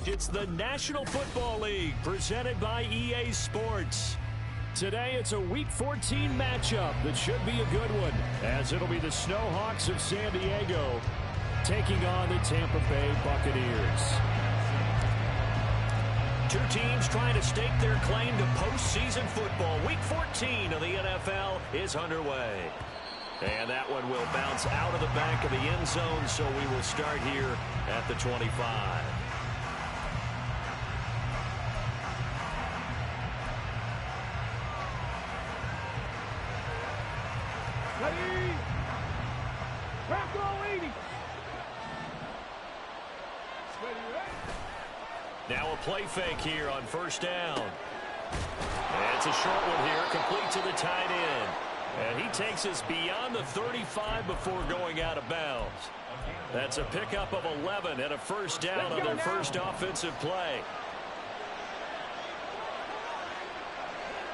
It's the National Football League presented by EA Sports. Today it's a Week 14 matchup that should be a good one, as it'll be the Snowhawks of San Diego taking on the Tampa Bay Buccaneers. Two teams trying to stake their claim to postseason football. Week 14 of the NFL is underway. And that one will bounce out of the back of the end zone, so we will start here at the 25. Ready? Rocco 80. Now a play fake here on first down. And it's a short one here, complete to the tight end. And he takes us beyond the 35 before going out of bounds. That's a pickup of 11 and a first down on their first offensive play.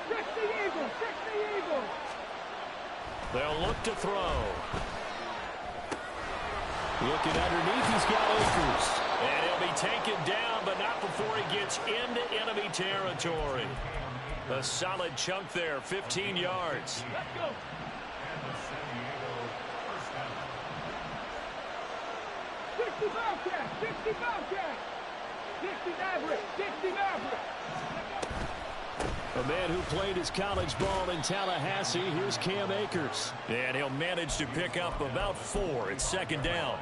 60 Eagles, 60 Eagles. They'll look to throw. Looking underneath, he's got Akers. And he'll be taken down, but not before he gets into enemy territory. A solid chunk there, 15 yards. Let's go. 60 Bobcat, 60 Bobcat. 60 Maverick, 60 Maverick. A man who played his college ball in Tallahassee, here's Cam Akers. And he'll manage to pick up about 4 at second down.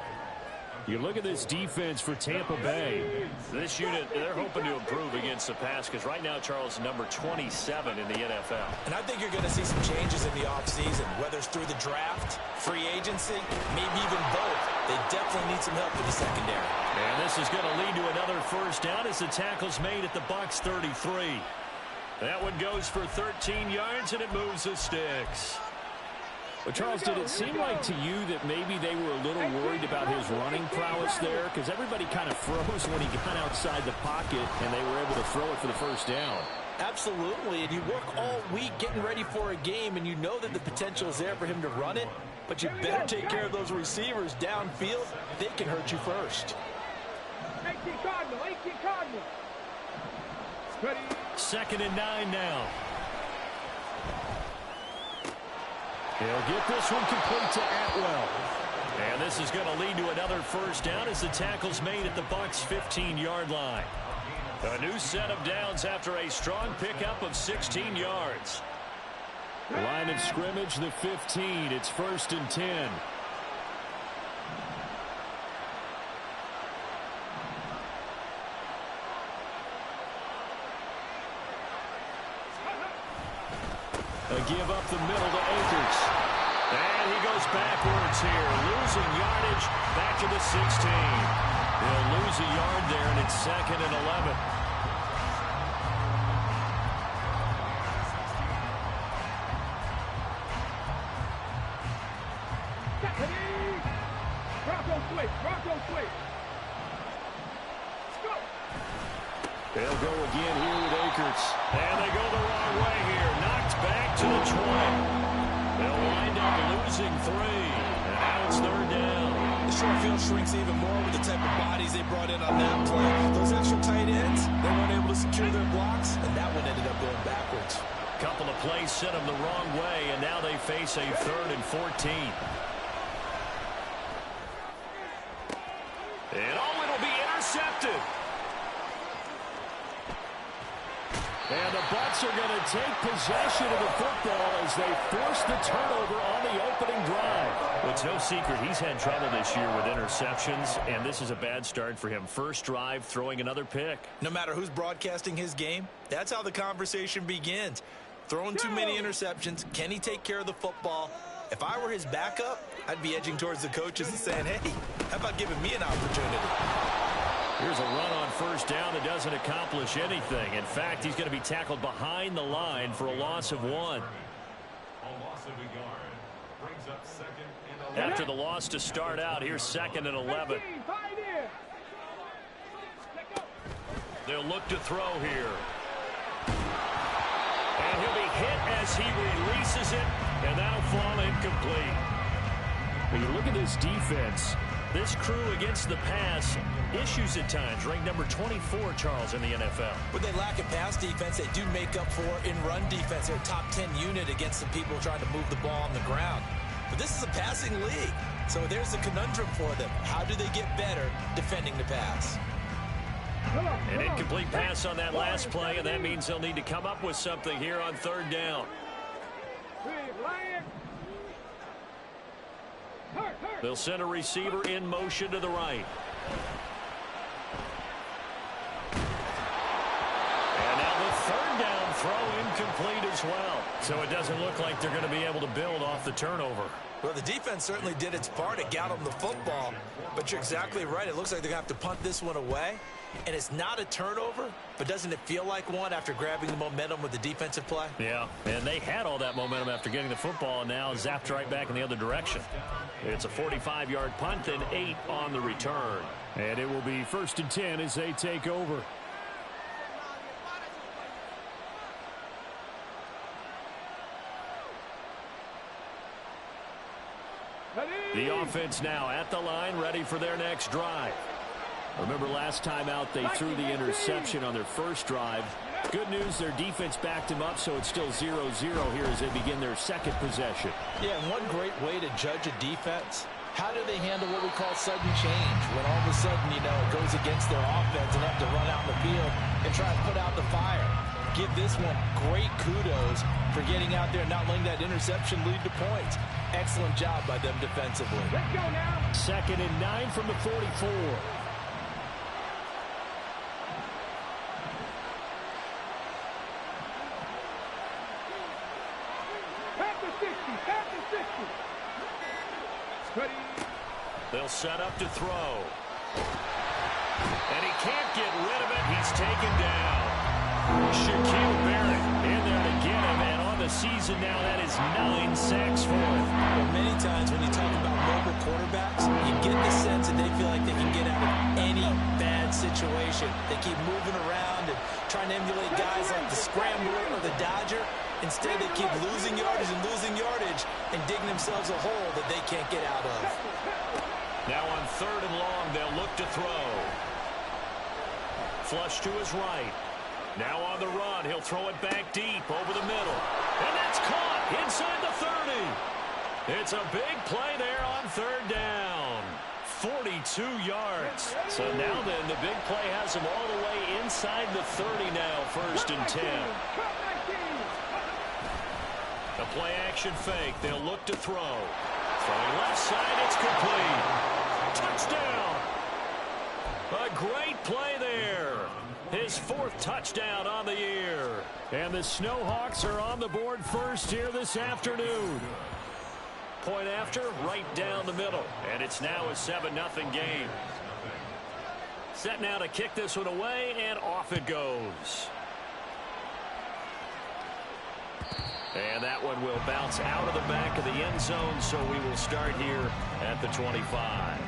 You look at this defense for Tampa Bay. This unit, they're hoping to improve against the pass because right now, Charles, number 27 in the NFL. And I think you're going to see some changes in the offseason, whether it's through the draft, free agency, maybe even both. They definitely need some help in the secondary. And this is going to lead to another first down as the tackle's made at the Bucs 33. That one goes for 13 yards, and it moves the sticks. But, Charles, did it seem like to you that maybe they were a little worried about his running prowess there? Because everybody kind of froze when he got outside the pocket, and they were able to throw it for the first down. Absolutely, and you work all week getting ready for a game, and you know that the potential is there for him to run it, but you better take care of those receivers downfield. They can hurt you first. 18 Cardinal, 18 Cardinal. Ready? 2nd and 9 now. He'll get this one complete to Atwell. And this is going to lead to another first down as the tackle's made at the Bucs 15-yard line. A new set of downs after a strong pickup of 16 yards. The line of scrimmage, the 15. It's 1st and 10. A give up the middle to Akers. And he goes backwards here, losing yardage back to the 16. He'll lose a yard there, and it's 2nd and 11. Rocco switch, Rocco switch. Let's go. They'll go again here with Akers. And they go the wrong way here. Knocked back to the 20. They'll wind up losing 3. And now it's 3rd down. The short field shrinks even more with the type of bodies they brought in on that play. Those extra tight ends, they weren't able to secure their blocks, and that one ended up going backwards. Couple of plays sent them the wrong way, and now they face a 3rd and 14. And it'll be intercepted. And the Bucs are going to take possession of the football as they force the turnover on the opening drive. Well, it's no secret he's had trouble this year with interceptions, and this is a bad start for him. First drive, throwing another pick. No matter who's broadcasting his game, that's how the conversation begins. Throwing too many interceptions, can he take care of the football? If I were his backup, I'd be edging towards the coaches and saying, hey, how about giving me an opportunity? Here's a run on first down that doesn't accomplish anything. In fact, he's going to be tackled behind the line for a loss of 1. After the loss to start out, here's 2nd and 11. They'll look to throw here. And he'll be hit as he releases it, and that'll fall incomplete. When you look at this defense, This crew against the pass, issues at times, ranked number 24, Charles, in the NFL. When they lack a pass defense, they do make up for in run defense. They're a top 10 unit against some people trying to move the ball on the ground. But this is a passing league, so there's a conundrum for them. How do they get better defending the pass? An incomplete pass on that last play, and that means they'll need to come up with something here on third down. They'll send a receiver in motion to the right. And now the third down throw incomplete as well. So it doesn't look like they're going to be able to build off the turnover. Well, the defense certainly did its part. It got them the football. But you're exactly right. It looks like they're going to have to punt this one away. And it's not a turnover, but doesn't it feel like one after grabbing the momentum with the defensive play? Yeah, and they had all that momentum after getting the football and now zapped right back in the other direction. It's a 45-yard punt and 8 on the return. And it will be 1st and 10 as they take over. The offense now at the line, ready for their next drive. Remember last time out they threw the interception on their first drive. Good news, their defense backed them up, so it's still 0-0 here as they begin their second possession. Yeah, and one great way to judge a defense, how do they handle what we call sudden change? When all of a sudden, you know, it goes against their offense and they have to run out in the field and try and put out the fire. Give this one great kudos for getting out there and not letting that interception lead to points. Excellent job by them defensively. Let's go now. 2nd and 9 from the 44. They'll set up to throw. And he can't get rid of it. He's taken down. Shaquille Barrett in there to get him. And on the season now, that is 9 sacks for him. Well, many times when you talk about mobile quarterbacks, you get the sense that they feel like they can get out of any bad situation. They keep moving around and trying to emulate guys like the Scrambler or the Dodger. Instead, they keep losing yardage and digging themselves a hole that they can't get out of. Now on 3rd and long, they'll look to throw. Flush to his right. Now on the run, he'll throw it back deep over the middle. And that's caught inside the 30. It's a big play there on 3rd down. 42 yards. So now then, the big play has him all the way inside the 30 now, 1st and 10. A play action fake. They'll look to throw. Throwing left side, it's complete. Touchdown. A great play there. His 4th touchdown on the year. And the Snowhawks are on the board first here this afternoon. Point after, right down the middle. And it's now a 7-0 game. Set now to kick this one away, and off it goes. And that one will bounce out of the back of the end zone, so we will start here at the 25.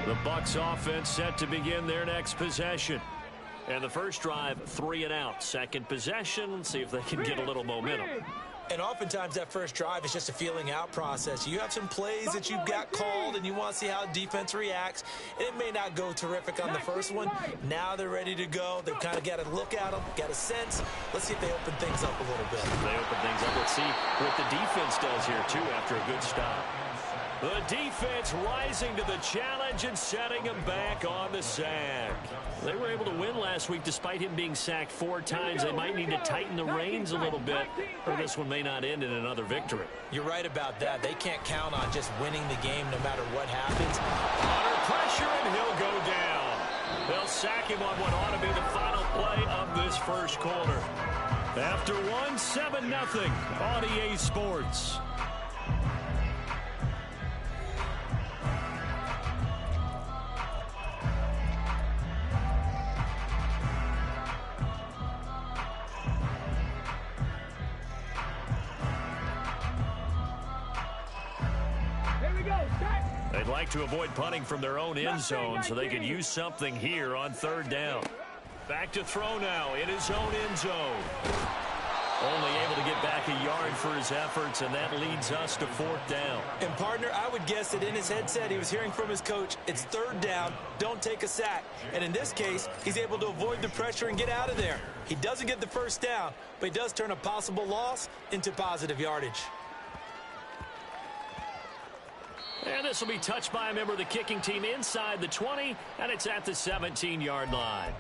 The Bucs offense set to begin their next possession. And the first drive, 3 and out. Second possession, see if they can get a little momentum. And oftentimes that first drive is just a feeling out process. You have some plays that you've got called and you want to see how defense reacts. It may not go terrific on the first one. Now they're ready to go. They've kind of got to look at them, got a sense. Let's see if they open things up a little bit. They open things up. Let's see what the defense does here, too, after a good stop. The defense rising to the challenge and setting him back on the sack. They were able to win last week despite him being sacked 4 times. They might need to tighten the reins a little bit, or this one may not end in another victory. You're right about that. They can't count on just winning the game no matter what happens. Under pressure, and he'll go down. They'll sack him on what ought to be the final play of this first quarter. After one, 7-0 on EA Sports. They'd like to avoid punting from their own end zone, so they could use something here on third down. Back to throw now in his own end zone. Only able to get back a yard for his efforts, and that leads us to fourth down. And, partner, I would guess that in his headset he was hearing from his coach, it's third down, don't take a sack. And in this case, he's able to avoid the pressure and get out of there. He doesn't get the first down, but he does turn a possible loss into positive yardage. And this will be touched by a member of the kicking team inside the 20, and it's at the 17-yard line.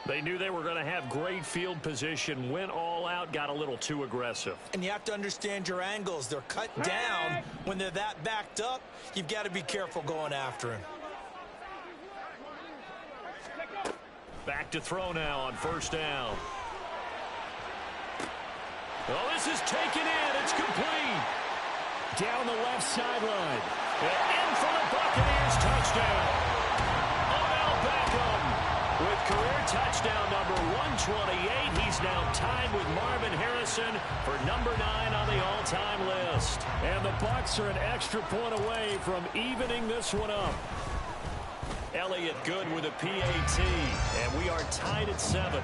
They knew they were going to have great field position, went all out, got a little too aggressive. And you have to understand your angles. They're cut down. When they're that backed up, you've got to be careful going after him. Back to throw now on first down. Oh, this is taken in. It's complete. Down the left sideline. And in for the Buccaneers touchdown. Odell Beckham with career touchdown number 128. He's now tied with Marvin Harrison for number 9 on the all-time list. And the Bucs are an extra point away from evening this one up. Elliott good with a PAT, and we are tied at 7.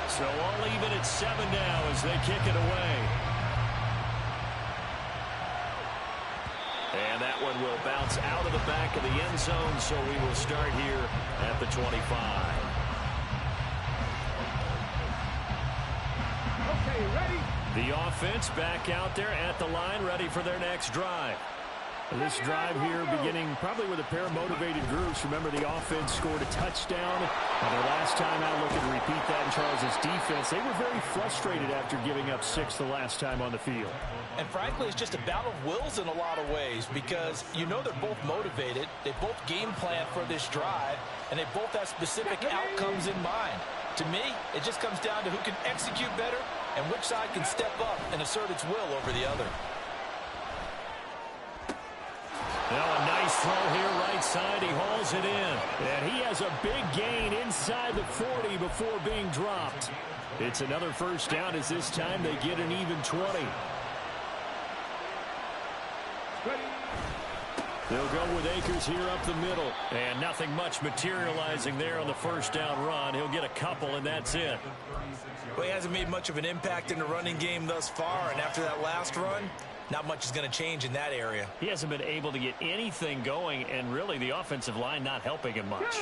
So all even at 7 now as they kick it away. And that one will bounce out of the back of the end zone, so we will start here at the 25. Okay, ready? The offense back out there at the line, ready for their next drive. And this drive here beginning probably with a pair of motivated groups. Remember, the offense scored a touchdown. And the last time out, looking to repeat that in Charles' defense, they were very frustrated after giving up 6 the last time on the field. And frankly, it's just a battle of wills in a lot of ways because you know they're both motivated. They both game plan for this drive, and they both have specific outcomes in mind. To me, it just comes down to who can execute better and which side can step up and assert its will over the other. Now a nice throw here right side. He hauls it in. And he has a big gain inside the 40 before being dropped. It's another first down as this time they get an even 20. They'll go with Akers here up the middle. And nothing much materializing there on the first down run. He'll get a couple, and that's it. Well, he hasn't made much of an impact in the running game thus far, and after that last run, not much is going to change in that area. He hasn't been able to get anything going, and really the offensive line not helping him much.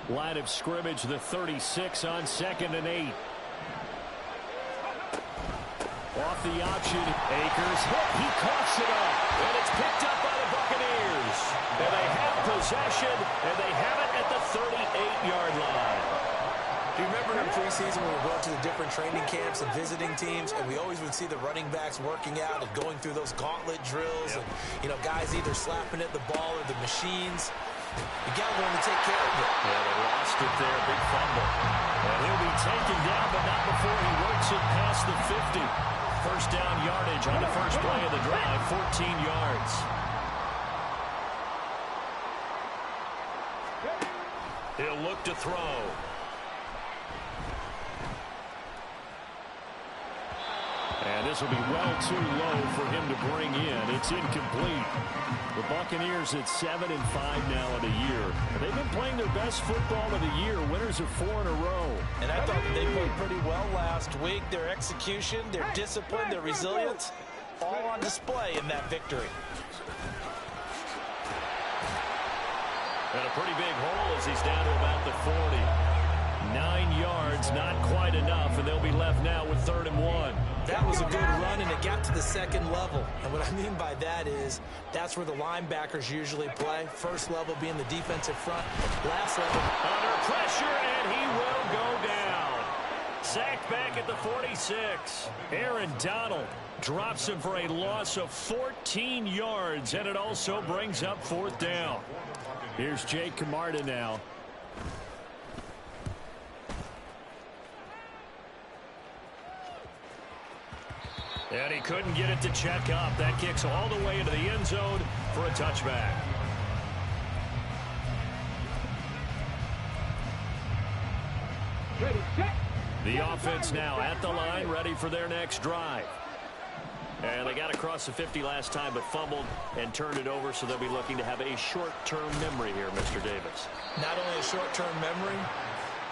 Line of scrimmage, the 36 on 2nd and 8. Off the option, Akers hit. He coughs it up, and it's picked up by the Buccaneers. And they have possession, and they have it at the 38-yard line. Do you remember in preseason when we went to the different training camps and visiting teams, and we always would see the running backs working out and going through those gauntlet drills, and, you know, guys either slapping at the ball or the machines. You got to learn to take care of it. Yeah, they lost it there, big fumble. And he'll be taken down, but not before he works it past the 50. First down yardage on the first play of the drive, 14 yards. He'll look to throw. And this will be well too low for him to bring in. It's incomplete. The Buccaneers at 7-5 now in the year. They've been playing their best football of the year. Winners of 4 in a row. And I thought that they played pretty well last week. Their execution, their discipline, their resilience, all on display in that victory. And a pretty big hole as he's down to about the 40. 9 yards, not quite enough, and they'll be left now with 3rd and 1. That was a good run, and it got to the 2nd level. And what I mean by that is that's where the linebackers usually play. First level being the defensive front. Last level. Under pressure, and he will go down. Sacked back at the 46. Aaron Donald drops him for a loss of 14 yards, and it also brings up 4th down. Here's Jake Camarda now. And he couldn't get it to check up. That kicks all the way into the end zone for a touchback. Ready, set. The offense now at the line, ready for their next drive. And they got across the 50 last time, but fumbled and turned it over, so they'll be looking to have a short-term memory here, Mr. Davis. Not only a short-term memory,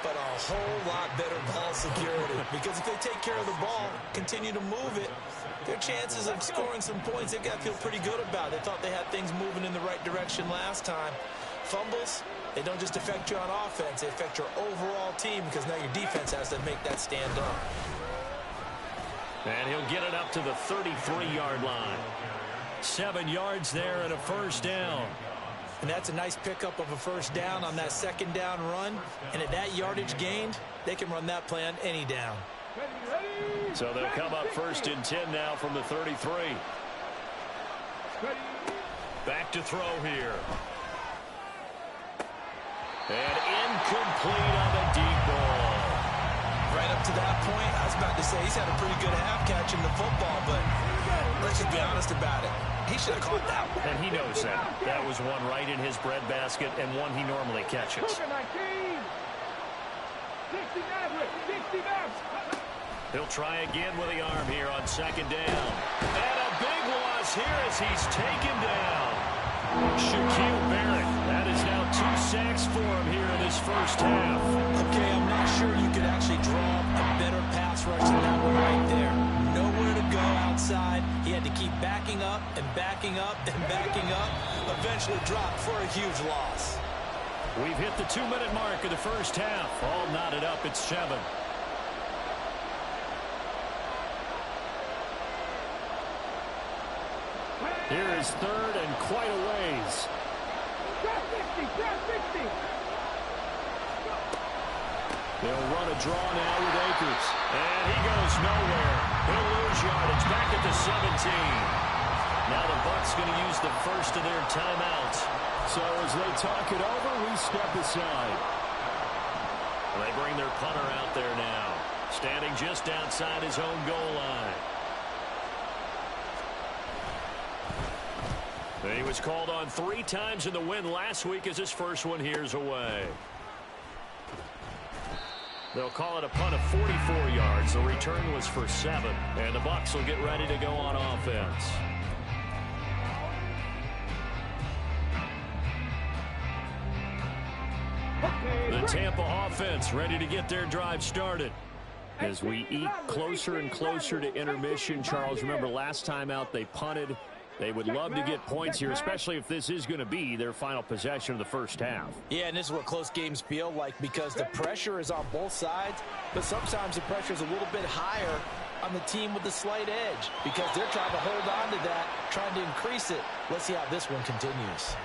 but a whole lot better ball security. Because if they take care of the ball, continue to move it, their chances of scoring some points, they've got to feel pretty good about it. They thought they had things moving in the right direction last time. Fumbles, they don't just affect you on offense, they affect your overall team, because now your defense has to make that stand up. And he'll get it up to the 33-yard line. 7 yards there and a first down. And that's a nice pickup of a first down on that second down run. And at that yardage gained, they can run that play on any down. So they'll come up 1st and 10 now from the 33. Back to throw here. And incomplete on the deep ball. Right up to that point, I was about to say he's had a pretty good half catching the football, but let's just be honest about it. He should have caught that one. And he knows that. That was one right in his breadbasket and one he normally catches. He'll try again with the arm here on 2nd down. And a big loss here as he's taken down. Shaquille Barrett. That is now 2 sacks for him here in his first half. Okay, I'm not sure you could actually draw a better pass rush than that one right there. Nowhere to go outside. He had to keep backing up and backing up and backing up. Eventually dropped for a huge loss. We've hit the 2-minute mark of the first half. All knotted up at 7. Here is 3rd and quite a ways. They'll run a draw now with Akers. And he goes nowhere. He'll lose yardage back at the 17. Now the Bucs going to use the first of their timeouts. So as they talk it over, we step aside. They bring their punter out there now, standing just outside his own goal line. He was called on 3 times in the win last week as his first one here's away. They'll call it a punt of 44 yards. The return was for 7. And the Bucs will get ready to go on offense. The Tampa offense ready to get their drive started. As we eat closer and closer to intermission, Charles, remember last time out they punted. They would love to get points here, especially if this is going to be their final possession of the first half. Yeah, and this is what close games feel like because the pressure is on both sides, but sometimes the pressure is a little bit higher on the team with the slight edge because they're trying to hold on to that, trying to increase it. Let's see how this one continues.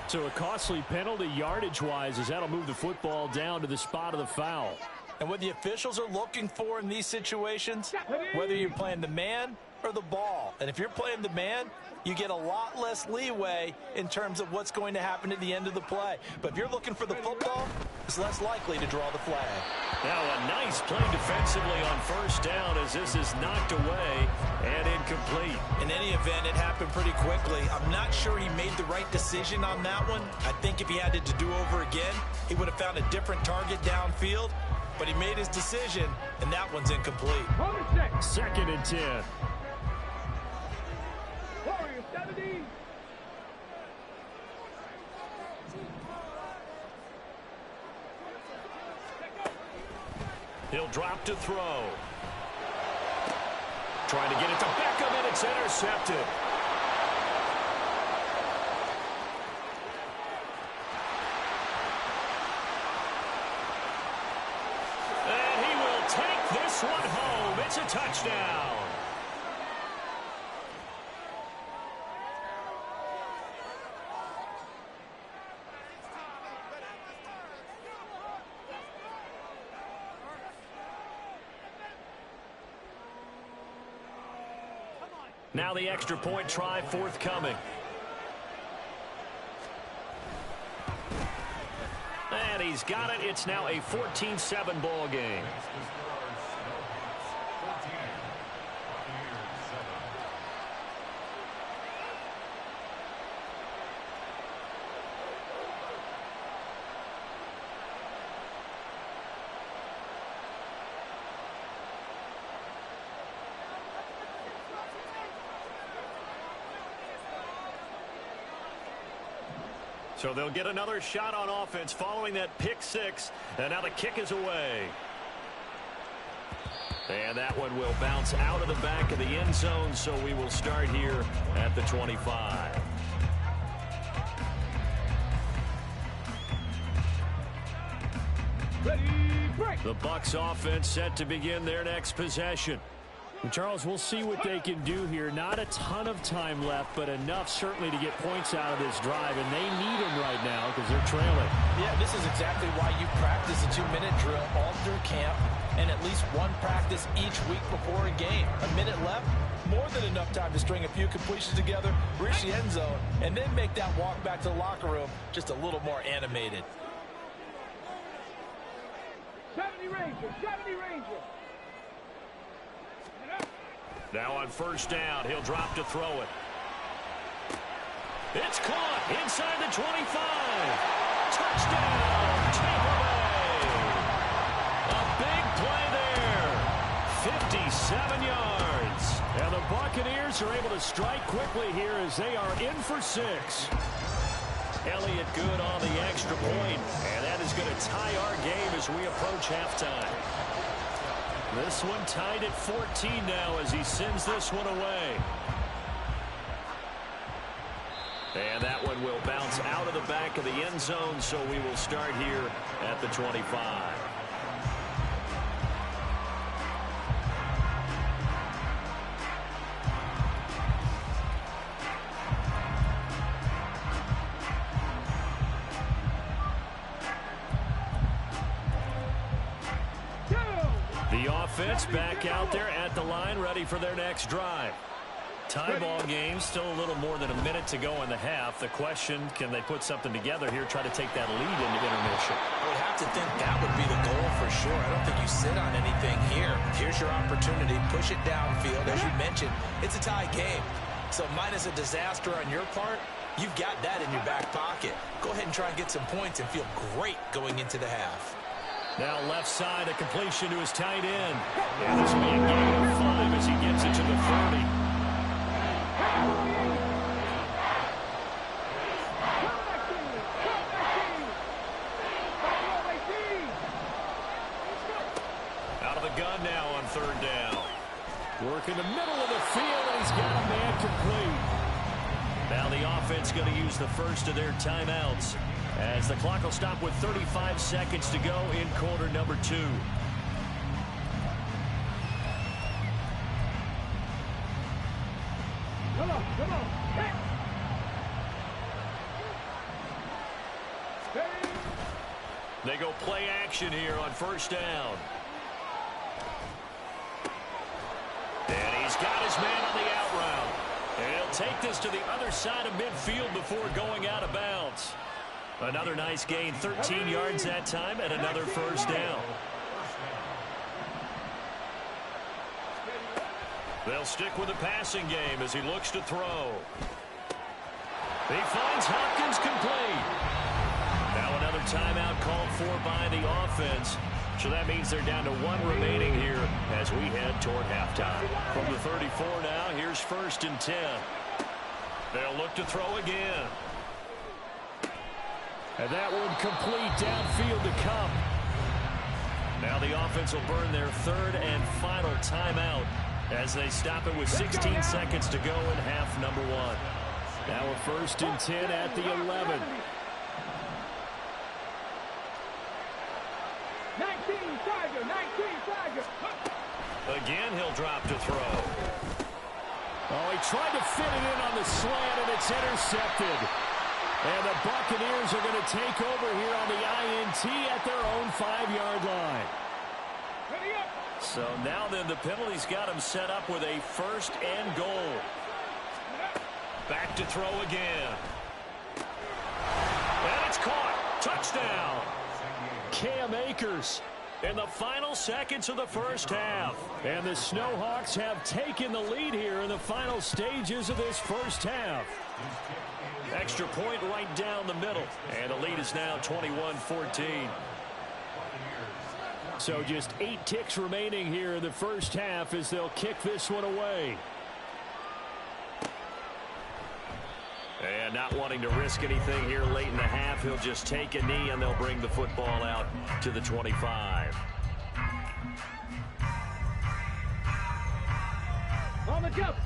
So a costly penalty yardage-wise as that'll move the football down to the spot of the foul. And what the officials are looking for in these situations, whether you're playing the man or the ball. And if you're playing the man, you get a lot less leeway in terms of what's going to happen at the end of the play. But if you're looking for the football, it's less likely to draw the flag. Now a nice play defensively on first down as this is knocked away and incomplete. In any event, it happened pretty quickly. I'm not sure he made the right decision on that one. I think if he had it to do over again, he would have found a different target downfield. But he made his decision, and that one's incomplete. 2nd and 10. He'll drop to throw. Trying to get it to Beckham, and it's intercepted. And he will take this one home. It's a touchdown. Now the extra point try forthcoming. And he's got it. It's now a 14-7 ball game. So they'll get another shot on offense following that pick six. And now the kick is away. And that one will bounce out of the back of the end zone, so we will start here at the 25. Ready, break. The Bucs offense set to begin their next possession. And Charles, we'll see what they can do here. Not a ton of time left, but enough certainly to get points out of this drive, and they need them right now because they're trailing. Yeah, this is exactly why you practice a 2-minute drill all through camp and at least one practice each week before a game. A minute left, more than enough time to string a few completions together, reach the end zone, and then make that walk back to the locker room just a little more animated. 70 Rangers, 70 Rangers. Now on first down, he'll drop to throw it. It's caught inside the 25. Touchdown, Tampa Bay. A big play there. 57 yards. And the Buccaneers are able to strike quickly here as they are in for 6. Elliott good on the extra point, and that is going to tie our game as we approach halftime. This one tied at 14 now as he sends this one away. And that one will bounce out of the back of the end zone, so we will start here at the 25. Offense back out there at the line, ready for their next drive. Tie ball game, still a little more than a minute to go in the half. The question, can they put something together here, try to take that lead into intermission? I would have to think that would be the goal for sure. I don't think you sit on anything here. Here's your opportunity. Push it downfield. As you mentioned, it's a tie game. So minus a disaster on your part, you've got that in your back pocket. Go ahead and try and get some points and feel great going into the half. Now left side, a completion to his tight end. And this will be a gain of 5 as he gets it to the 30. Out of the gun now on third down. Work in the middle of the field, and he's got a man complete. Now the offense going to use the first of their timeouts, as the clock will stop with 35 seconds to go in quarter number 2. Come on, come on. Hey. They go play action here on first down. And he's got his man on the out route. And he'll take this to the other side of midfield before going out of bounds. Another nice gain, 13 yards that time, and another first down. They'll stick with the passing game as he looks to throw. He finds Hopkins complete. Now another timeout called for by the offense. So that means they're down to 1 remaining here as we head toward halftime. From the 34 now, here's first and 10. They'll look to throw again. And that one complete downfield to come. Now the offense will burn their third and final timeout as they stop it with 16 seconds to go in half number 1. Now a first and 10 at the 11. 19 Tiger, 19 Tiger. Again, he'll drop to throw. Oh, he tried to fit it in on the slant, and it's intercepted. And the Buccaneers are going to take over here on the INT at their own 5-yard line. Ready up. So now then the penalty's got him set up with a first and goal. Back to throw again. And it's caught. Touchdown. Cam Akers In the final seconds of the first half. And the Snowhawks have taken the lead here in the final stages of this first half. Extra point right down the middle. And the lead is now 21-14. So just 8 ticks remaining here in the first half as they'll kick this one away. And not wanting to risk anything here late in the half, he'll just take a knee and they'll bring the football out to the 25. On the jump.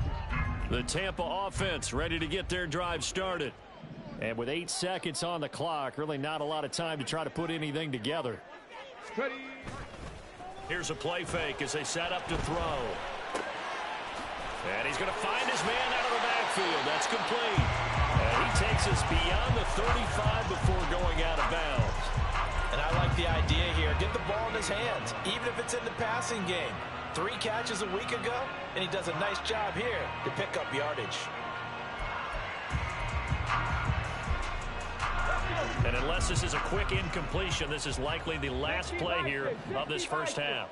The Tampa offense ready to get their drive started. And with 8 seconds on the clock, really not a lot of time to try to put anything together. Ready. Here's a play fake as they set up to throw. And he's going to find his man out of the backfield. That's complete. And he takes us beyond the 35 before going out of bounds. And I like the idea here. Get the ball in his hands, even if it's in the passing game. 3 catches a week ago, and he does a nice job here to pick up yardage. And unless this is a quick incompletion, this is likely the last play here of this first half.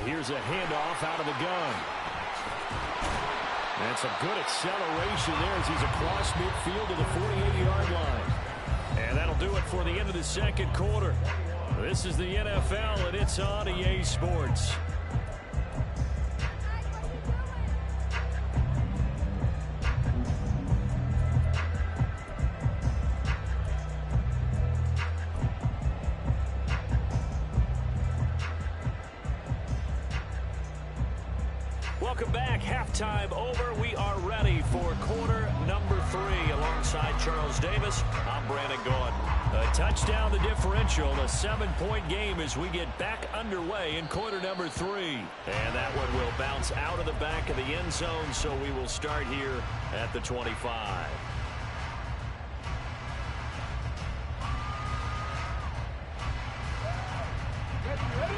Here's a handoff out of the gun. And some good acceleration there as he's across midfield to the 48-yard line. And that'll do it for the end of the second quarter. This is the NFL, and it's on EA Sports. Welcome back. Halftime over. We are ready for quarter number 3. Alongside Charles Davis, I'm Brandon Gaudin. A touchdown the differential, a 7-point game as we get back underway in quarter number 3. And that one will bounce out of the back of the end zone, so we will start here at the 25.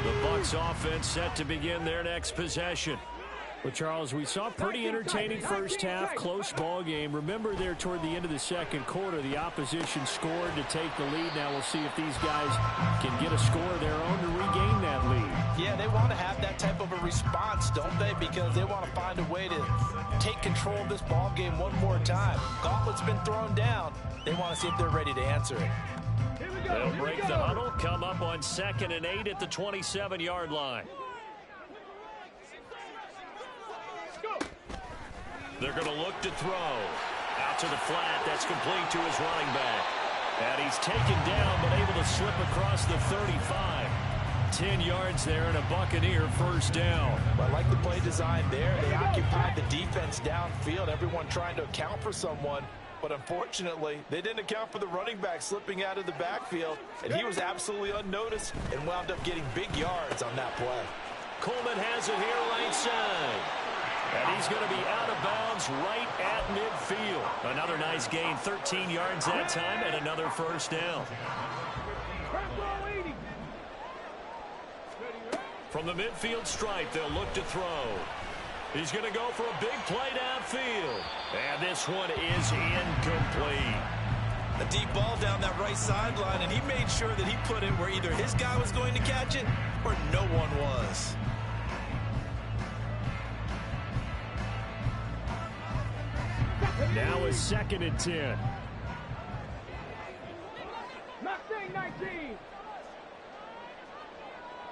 The Bucs offense set to begin their next possession. Well, Charles, we saw a pretty entertaining first half, close ball game. Remember there toward the end of the second quarter, the opposition scored to take the lead. Now we'll see if these guys can get a score of their own to regain that lead. Yeah, they want to have that type of a response, don't they? Because they want to find a way to take control of this ball game one more time. Gauntlet's been thrown down. They want to see if they're ready to answer it. They'll break the huddle, come up on 2nd and 8 at the 27-yard line. They're going to look to throw. Out to the flat. That's complete to his running back. And he's taken down but able to slip across the 35. 10 yards there and a Buccaneer first down. Well, I like the play design there. They occupied the defense downfield. Everyone trying to account for someone. But unfortunately, they didn't account for the running back slipping out of the backfield. And he was absolutely unnoticed and wound up getting big yards on that play. Coleman has it here right side. And he's going to be out of bounds right at midfield. Another nice gain, 13 yards that time, and another first down. From the midfield stripe, they'll look to throw. He's going to go for a big play downfield. And this one is incomplete. A deep ball down that right sideline, and he made sure that he put it where either his guy was going to catch it or no one was. Now is 2nd and 10. Mustang 19.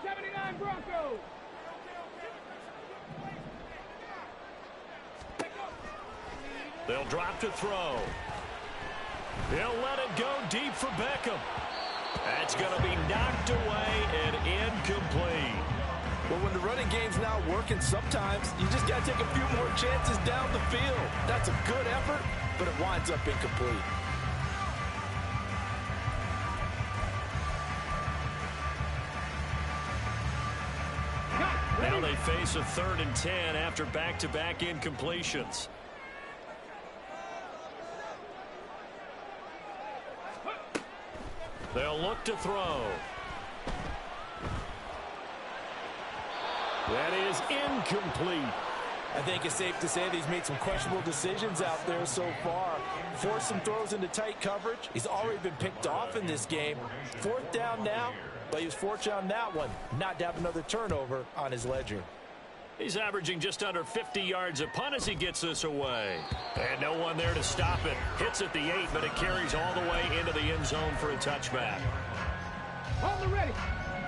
79 Broncos. They'll drop to throw. They'll let it go deep for Beckham. That's going to be knocked away and incomplete. Well, when the running game's not working, sometimes you just got to take a few more chances down the field. That's a good effort, but it winds up incomplete. Now they face a 3rd and 10 after back-to-back incompletions. They'll look to throw. That is incomplete. I think it's safe to say that he's made some questionable decisions out there so far. Forced some throws into tight coverage. He's already been picked off in this game. 4th down now, but he was fortunate on that one not to have another turnover on his ledger. He's averaging just under 50 yards a punt as he gets this away. And no one there to stop it. Hits at the 8, but it carries all the way into the end zone for a touchback. On the ready.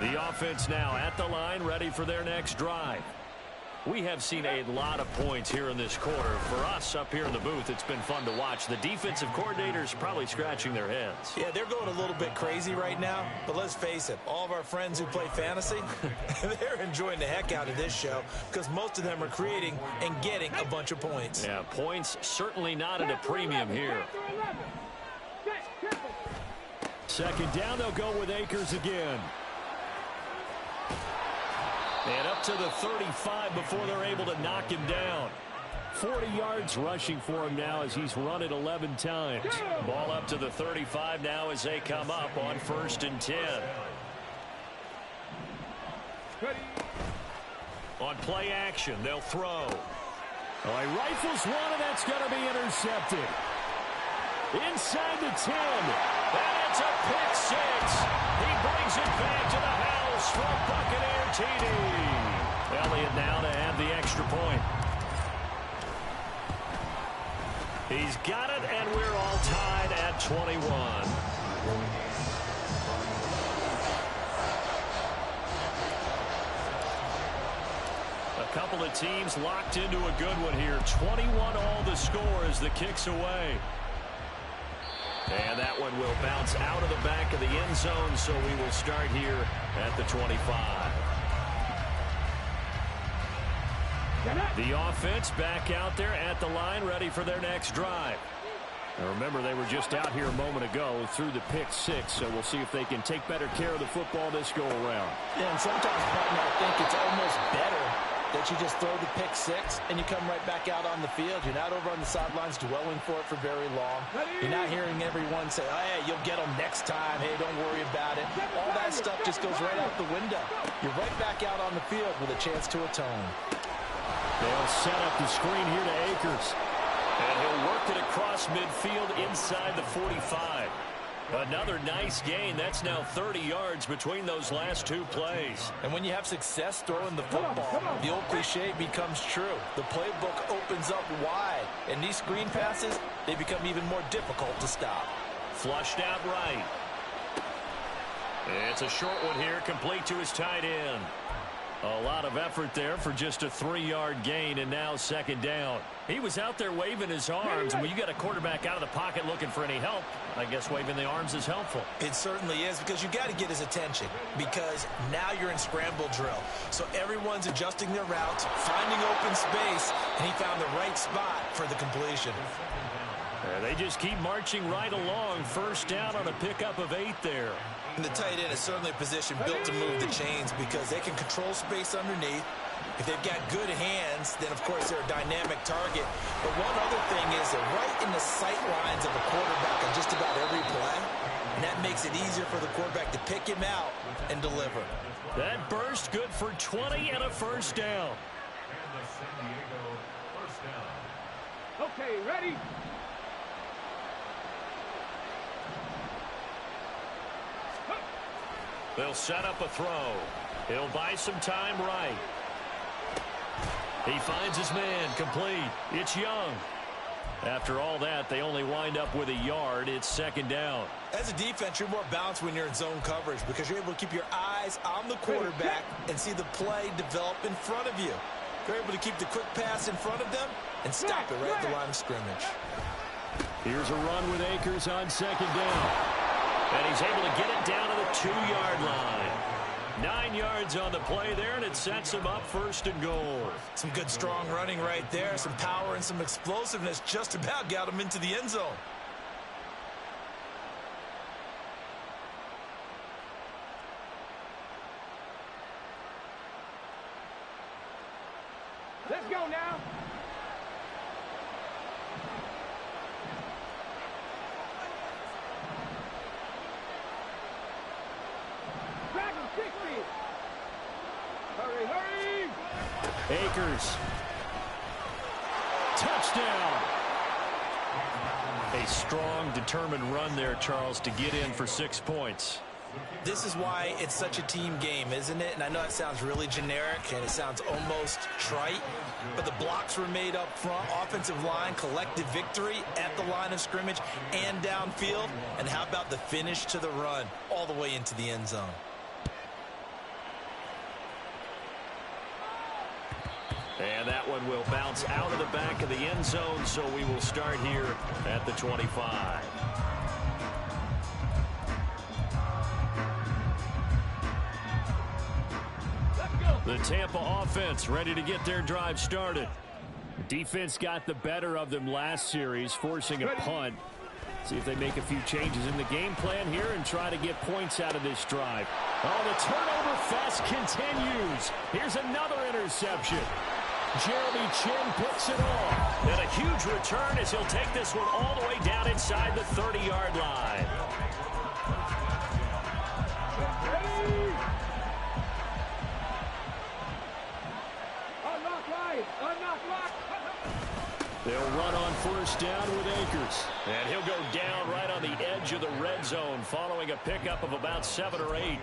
The offense now at the line, ready for their next drive. We have seen a lot of points here in this quarter. For us up here in the booth, it's been fun to watch. The defensive coordinators probably scratching their heads. Yeah, they're going a little bit crazy right now. But let's face it, all of our friends who play fantasy, they're enjoying the heck out of this show because most of them are creating and getting a bunch of points. Yeah, points certainly not at a premium here. Second down, they'll go with Akers again. And up to the 35 before they're able to knock him down. 40 yards rushing for him now as he's run it 11 times. Ball up to the 35 now as they come up on 1st and 10. On play action, they'll throw. Oh, he rifles one, and that's going to be intercepted. Inside the 10. And it's a pick six. He brings it back to the house for Buccaneer TD. Elliott now to add the extra point. He's got it, and we're all tied at 21. A couple of teams locked into a good one here. 21 all the score as the kick's away. And that one will bounce out of the back of the end zone, so we will start here at the 25. The offense back out there at the line, ready for their next drive. Now remember, they were just out here a moment ago through the pick six, so we'll see if they can take better care of the football this go-around. Yeah, and sometimes, partner, I think it's almost better that you just throw the pick six and you come right back out on the field. You're not over on the sidelines dwelling for it for very long. You're not hearing everyone say, oh, hey, you'll get them next time. Hey, don't worry about it. All that stuff just goes right out the window. You're right back out on the field with a chance to atone. They'll set up the screen here to Akers. And he'll work it across midfield inside the 45. Another nice gain. That's now 30 yards between those last two plays. And when you have success throwing the football, the old cliche becomes true. The playbook opens up wide, and these screen passes, they become even more difficult to stop. Flushed out right. It's a short one here, complete to his tight end. A lot of effort there for just a 3-yard gain, and now second down. He was out there waving his arms, and when you got a quarterback out of the pocket looking for any help, I guess waving the arms is helpful. It certainly is, because you got to get his attention, because now you're in scramble drill. So everyone's adjusting their routes, finding open space, and he found the right spot for the completion. They just keep marching right along. First down on a pickup of 8 there. And the tight end is certainly a position built to move the chains because they can control space underneath. If they've got good hands, then, of course, they're a dynamic target. But one other thing is they're right in the sight lines of a quarterback on just about every play. And that makes it easier for the quarterback to pick him out and deliver. That burst good for 20 and a first down. Okay, ready? They'll set up a throw. He'll buy some time right. He finds his man, complete. It's Young. After all that, they only wind up with a yard. It's second down. As a defense, you're more balanced when you're in zone coverage because you're able to keep your eyes on the quarterback and see the play develop in front of you. You're able to keep the quick pass in front of them and stop it right at the line of scrimmage. Here's a run with Akers on second down. And he's able to get it down to the 2-yard line. 9 yards on the play there, and it sets him up first and goal. Some good strong running right there. Some power and some explosiveness just about got him into the end zone. Let's go now. Hurry, hurry! Akers. Touchdown. A strong, determined run there, Charles, to get in for 6 points. This is why it's such a team game, isn't it? And I know it sounds really generic and it sounds almost trite, but the blocks were made up front, offensive line, collective victory at the line of scrimmage and downfield. And how about the finish to the run all the way into the end zone? And that one will bounce out of the back of the end zone, so we will start here at the 25. The Tampa offense ready to get their drive started. Defense got the better of them last series, forcing a punt. See if they make a few changes in the game plan here and try to get points out of this drive. Oh, the turnover fest continues. Here's another interception. Jeremy Chin picks it off. And a huge return as he'll take this one all the way down inside the 30-yard line. They'll run on first down with Akers. And he'll go down right on the edge of the red zone following a pickup of about 7 or 8.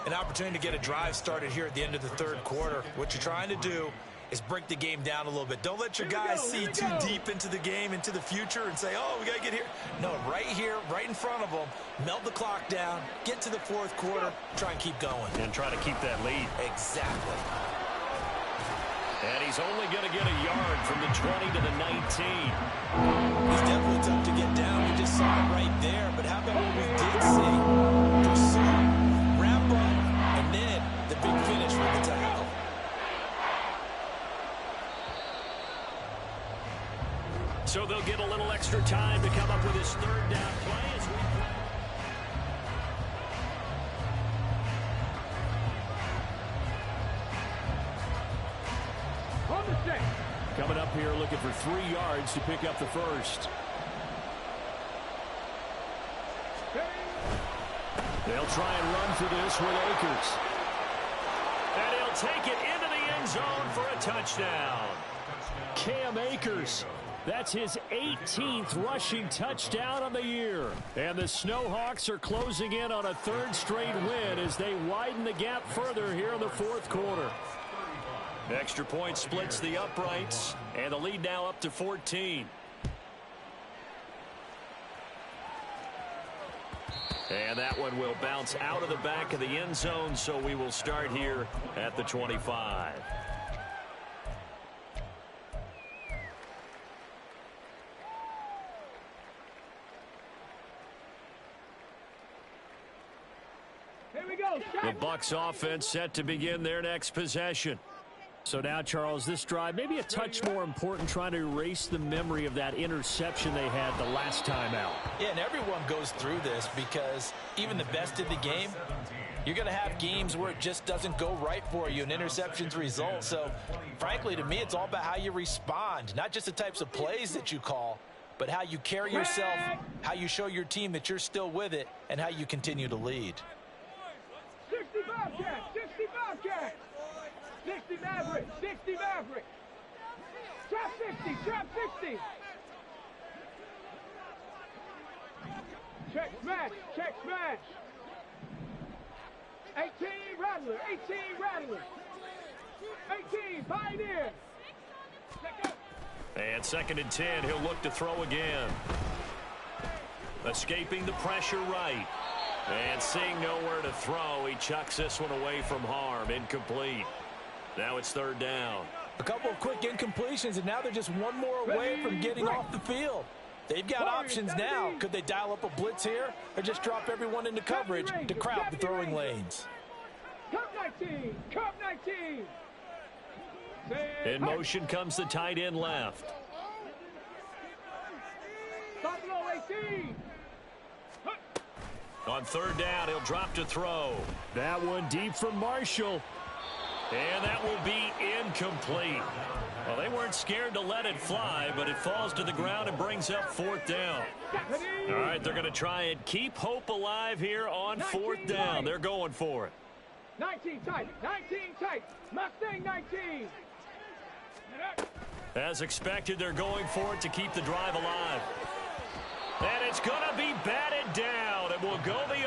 An opportunity to get a drive started here at the end of the third quarter. What you're trying to do is break the game down a little bit. Don't let your guys see too deep into the game, into the future, and say, oh, we got to get here. No, right here, right in front of them, melt the clock down, get to the fourth quarter, try and keep going. And try to keep that lead. Exactly. And he's only going to get a yard from the 20 to the 19. He's definitely tough to get down. We just saw it right there. But how about what we did see? Pursuit, wrap up, and then the big finish with the tackle. So they'll get a little extra time to come up with his third down play as we coming up here looking for 3 yards to pick up the first. They'll try and run for this with Akers. And he'll take it into the end zone for a touchdown. Cam Akers. That's his 18th rushing touchdown on the year. And the Snowhawks are closing in on a third straight win as they widen the gap further here in the fourth quarter. Extra point splits the uprights, and the lead now up to 14. And that one will bounce out of the back of the end zone, so we will start here at the 25. Here we go. The Bucs offense set to begin their next possession. So now, Charles, this drive maybe a touch more important, trying to erase the memory of that interception they had the last time out. Yeah, and everyone goes through this because even the best in the game, you're going to have games where it just doesn't go right for you and interceptions result. So, frankly, to me, it's all about how you respond, not just the types of plays that you call, but how you carry yourself, how you show your team that you're still with it, and how you continue to lead. 65 cat, 65 cat. 60 Maverick, 60 Maverick. Trap 60, trap 60. Check smash, check smash. 18 Rattler, 18 Rattler. 18 Pioneer. And 2nd and 10, he'll look to throw again. Escaping the pressure right. And seeing nowhere to throw, he chucks this one away from harm. Incomplete. Now it's 3rd down. A couple of quick incompletions, and now they're just one more away from getting off the field. They've got options now. Could they dial up a blitz here or just drop everyone into coverage to crowd the throwing lanes? Cup 19, Cup 19. In motion comes the tight end left. Buffalo 18. On 3rd down, he'll drop to throw. That one deep from Marshall. And that will be incomplete. Well, they weren't scared to let it fly, but it falls to the ground and brings up 4th down. All right, they're going to try and keep hope alive here on 4th down. They're going for it. 19 tight, 19 tight. Mustang 19. As expected, they're going for it to keep the drive alive. And it's going to be batted down, and we'll go the